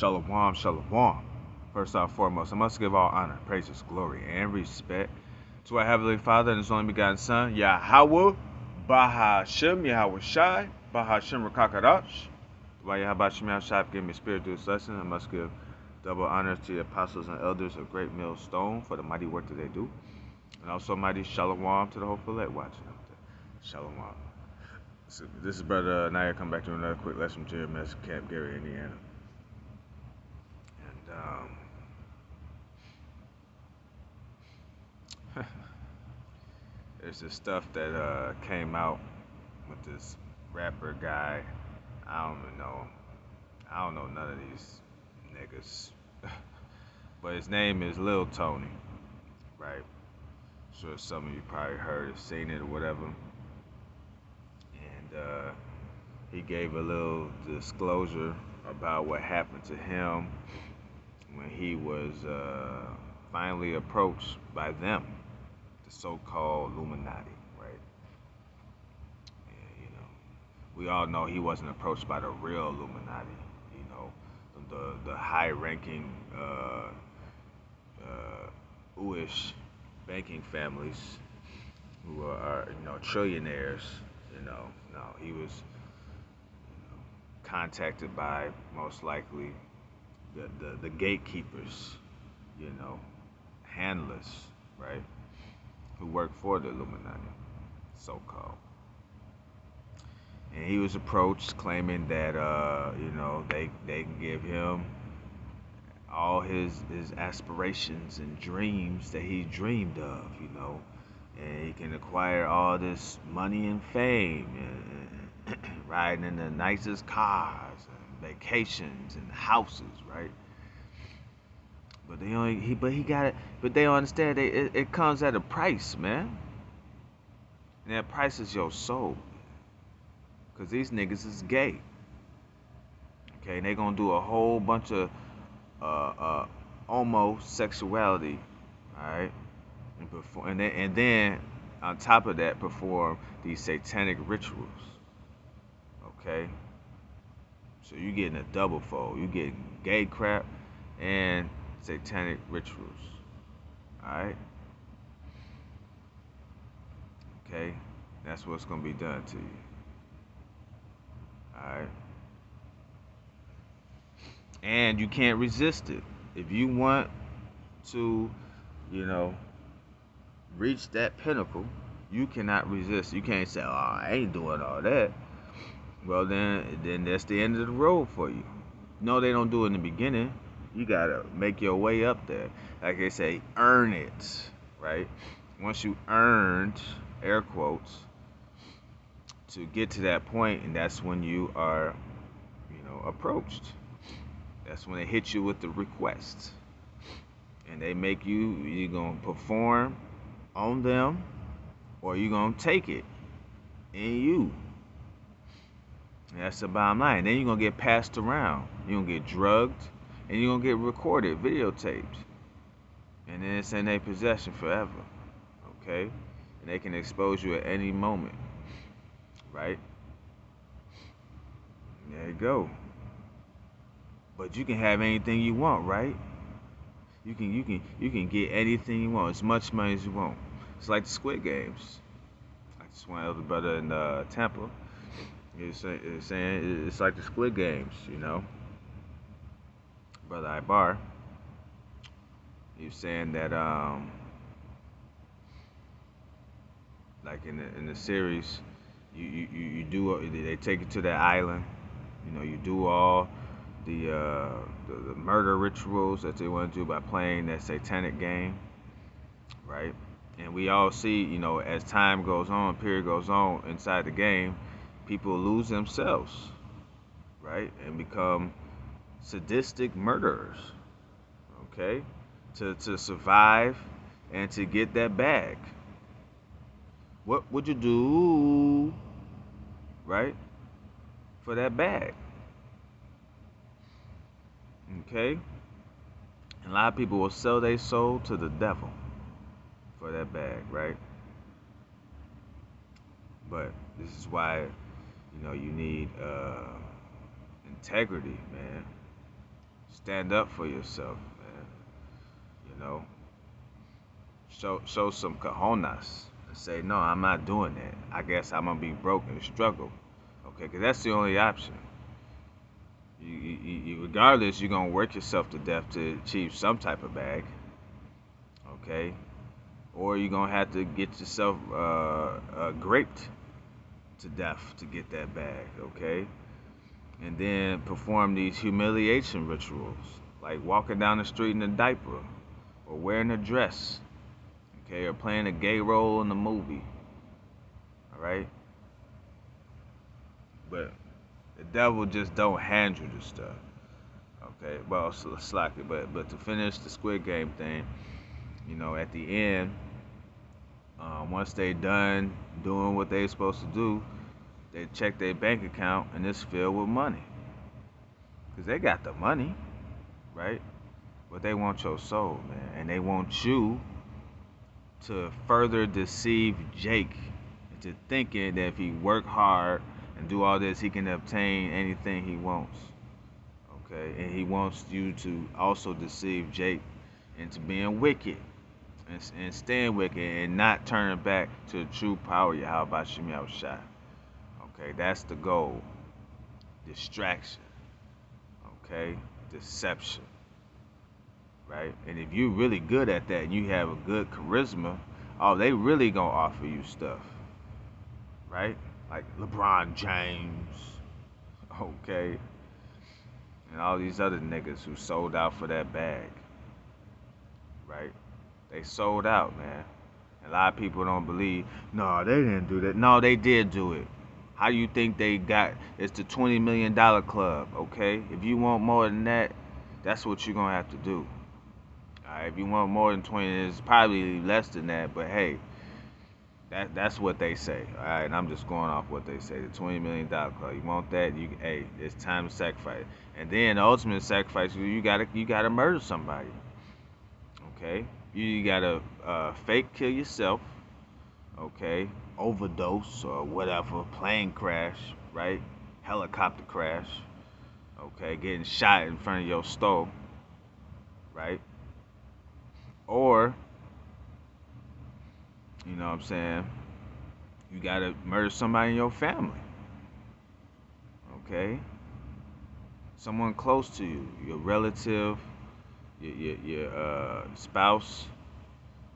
Shalom, shalom. First and foremost, I must give all honor, praises, glory, and respect to our Heavenly Father and His only begotten Son, Yahweh, Bahashem, Yahweh Shai, Bahashem Rakakadash. Why Yahweh Shem Yahweh Shai gave me spirit to this lesson, I must give double honors to the apostles and elders of Great Millstone for the mighty work that they do. And also mighty shalom to the whole elect watching out there. Shalom. So this is Brother Naya coming back to another quick lesson from GMS Camp Gary, Indiana. And there's this stuff that came out with this rapper guy. I don't even know. I don't know none of these niggas. But his name is Lil Tony, right? Sure some of you probably heard or seen it or whatever. And he gave a little disclosure about what happened to him when he was finally approached by them, the so-called Illuminati, right? And, we all know he wasn't approached by the real Illuminati, the high-ranking Uish banking families who are trillionaires. No, he was contacted by most likely the gatekeepers, handlers, right, who work for the Illuminati, so-called. And he was approached claiming that they can give him all his aspirations and dreams that he dreamed of, and he can acquire all this money and fame and riding in the nicest cars and vacations and houses, right? But they don't understand it comes at a price, man. And that price is your soul. Cause these niggas is gay. Okay, and they gonna do a whole bunch of homosexuality, alright? And then on top of that perform these satanic rituals. Okay? So you getting a double fold. You getting gay crap and satanic rituals. Alright? Okay? That's what's gonna be done to you. Alright? And you can't resist it. If you want to, reach that pinnacle, you cannot resist. You can't say, "Oh, I ain't doing all that." Well, then that's the end of the road for you. No, they don't do it in the beginning. You gotta make your way up there. Like they say, earn it, right? Once you earned, air quotes, to get to that point, and that's when you are, approached. That's when they hit you with the request. And they make you're gonna perform on them, or you're gonna take it in you. And that's the bottom line. Then you're gonna get passed around. You're gonna get drugged, and you're gonna get recorded, videotaped. And then it's in their possession forever. Okay? And they can expose you at any moment. Right? There you go. But you can have anything you want, right? You can get anything you want, as much money as you want. It's like the Squid Games. I just one other brother in Tampa. He's saying it's like the Squid Games, Brother Ibar. He was saying that like in the series, you do they take you to that island. You do all the murder rituals that they want to do by playing that satanic game, right? And we all see, as time goes on, period goes on inside the game, people lose themselves, right? And become sadistic murderers, okay? To survive and to get that bag. What would you do, right, for that bag? Okay? And a lot of people will sell their soul to the devil for that bag, right? But this is why, you need integrity, man. It's Stand up for yourself, man. You know, show some cojones and say, no, I'm not doing that. I guess I'm gonna be broke and struggle. Okay, because that's the only option. Regardless, you're gonna work yourself to death to achieve some type of bag. Okay, or you're gonna have to get yourself raped to death to get that bag. Okay, and then perform these humiliation rituals, like walking down the street in a diaper, or wearing a dress, okay, or playing a gay role in the movie. All right, but the devil just don't handle the stuff. Okay, well, slack it, but to finish the Squid Game thing, at the end, once they done doing what they supposed to do, they check their bank account and it's filled with money, cause they got the money, right? But they want your soul, man, and they want you to further deceive Jake into thinking that if he work hard and do all this, he can obtain anything he wants. Okay, and he wants you to also deceive Jake into being wicked and staying wicked and not turning back to the true power Yahweh Shem Yahushua. Okay, that's the goal. Distraction. Okay, deception. Right? And if you're really good at that and you have a good charisma, oh, they really gonna offer you stuff. Right? Like LeBron James. Okay. And all these other niggas who sold out for that bag. Right? They sold out, man. A lot of people don't believe, no, they didn't do that. No, they did do it. How do you think they got? It's the $20 million club, okay? If you want more than that, that's what you're gonna have to do. Alright, if you want more than 20, it's probably less than that, but hey, that's what they say. Alright, and I'm just going off what they say. The $20 million club. You want that? Hey, it's time to sacrifice. And then the ultimate sacrifice, you gotta murder somebody. Okay? You gotta fake kill yourself. Okay? Overdose or whatever, plane crash, right? Helicopter crash. Okay, getting shot in front of your stove, right? Or, you know what I'm saying, you gotta murder somebody in your family. Okay? Someone close to you, your relative, your spouse,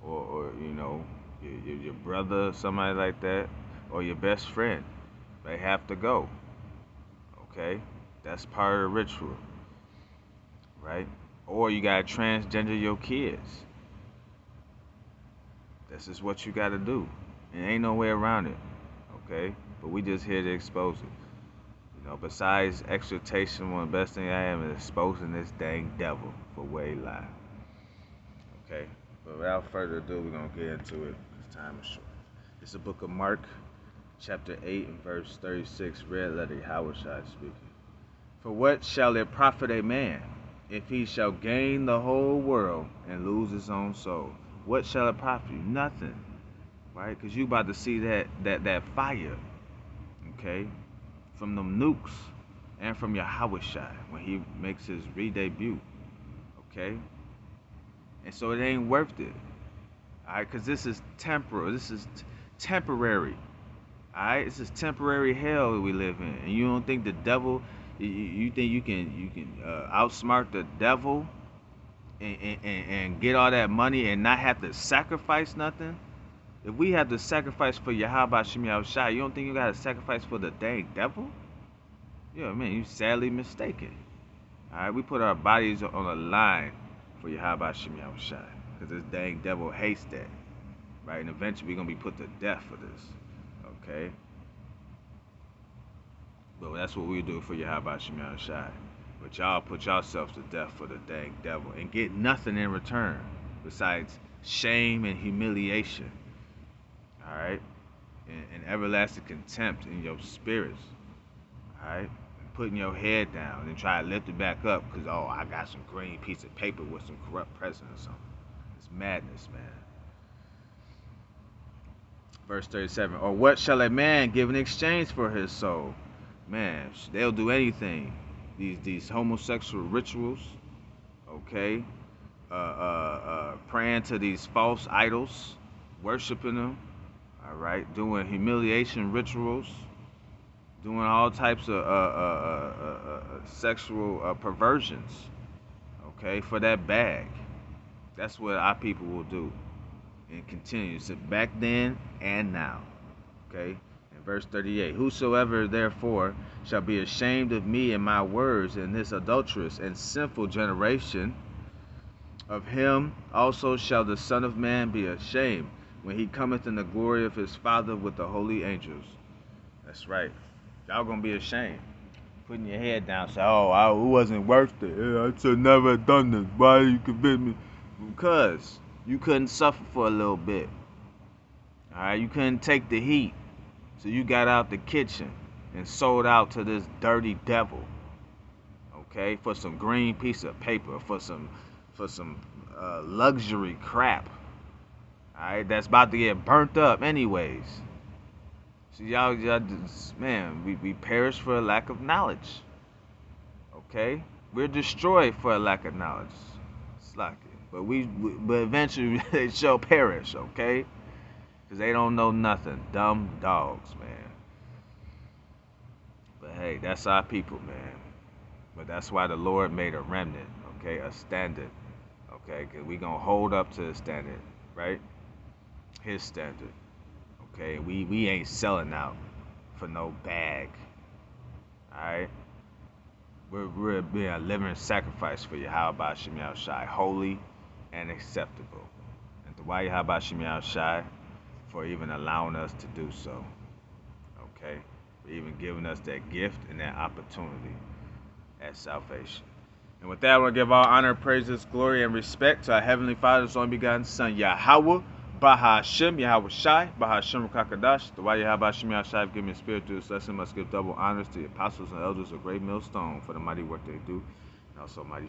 or your brother, somebody like that, or your best friend. They have to go. Okay? That's part of the ritual. Right? Or you gotta transgender your kids. This is what you gotta do. And ain't no way around it. Okay? But we just here to expose it. Besides exhortation, one of the best thing I am is exposing this dang devil for where he lie. Okay? But without further ado, we're gonna get into it because time is short. It's the book of Mark, chapter 8 and verse 36, red letter Yahushua speaking. For what shall it profit a man if he shall gain the whole world and lose his own soul? What shall it profit you? Nothing. Right? Because you about to see that fire. Okay? From them nukes and from Yahushua when he makes his re-debut. Okay? And so it ain't worth it. Alright? Because this is temporal. This is temporary. Alright? This is temporary hell we live in. And you don't think the devil, you think you can outsmart the devil and get all that money and not have to sacrifice nothing? If we have to sacrifice for Yahweh Shem Yahushua, you don't think you gotta sacrifice for the dang devil? Yeah, man, you sadly mistaken. Alright, we put our bodies on the line for Yahweh Shem Yahushua. Because this dang devil hates that. Right? And eventually we're gonna be put to death for this. Okay? But that's what we do for Yahweh Shem Yahushua. But y'all put yourselves to death for the dang devil and get nothing in return besides shame and humiliation. Alright? And everlasting contempt in your spirits. Alright? Putting your head down and try to lift it back up because, oh, I got some green piece of paper with some corrupt president or something. It's madness, man. Verse 37, or what shall a man give in exchange for his soul? Man, they'll do anything. These homosexual rituals, okay? Praying to these false idols, worshiping them, all right? Doing humiliation rituals, doing all types of sexual perversions, okay, for that bag. That's what our people will do and continues back then and now, okay? In verse 38, whosoever therefore shall be ashamed of me and my words in this adulterous and sinful generation, of him also shall the Son of Man be ashamed when he cometh in the glory of his Father with the holy angels. That's right. Y'all gonna be ashamed. Putting your head down, say, oh, it wasn't worth it. I should never have done this. Why you convict me? Because you couldn't suffer for a little bit. Alright, you couldn't take the heat. So you got out the kitchen and sold out to this dirty devil. Okay, for some green piece of paper, for some luxury crap. Alright, that's about to get burnt up anyways. So y'all man, we perish for a lack of knowledge. Okay? We're destroyed for a lack of knowledge. It's like it. But eventually they shall perish, okay? Because they don't know nothing. Dumb dogs, man. But hey, that's our people, man. But that's why the Lord made a remnant, okay? A standard, okay? Because we going to hold up to the standard, right? His standard, okay? We ain't selling out for no bag, all right? We're being a living sacrifice for Yahweh Shem Shai, holy and acceptable. And to why Yahweh Shem Shai for even allowing us to do so. Okay? For even giving us that gift and that opportunity at salvation. And with that, I want to give all honor, praises, glory, and respect to our Heavenly Father's only begotten Son, Yahweh, Bahashem, Yahweh Shai, Bahashem Kakadash. The why Yahweh Shem Shai have given me a spirit to this lesson must give double honors to the apostles and elders of Great Millstone for the mighty work they do, and also mighty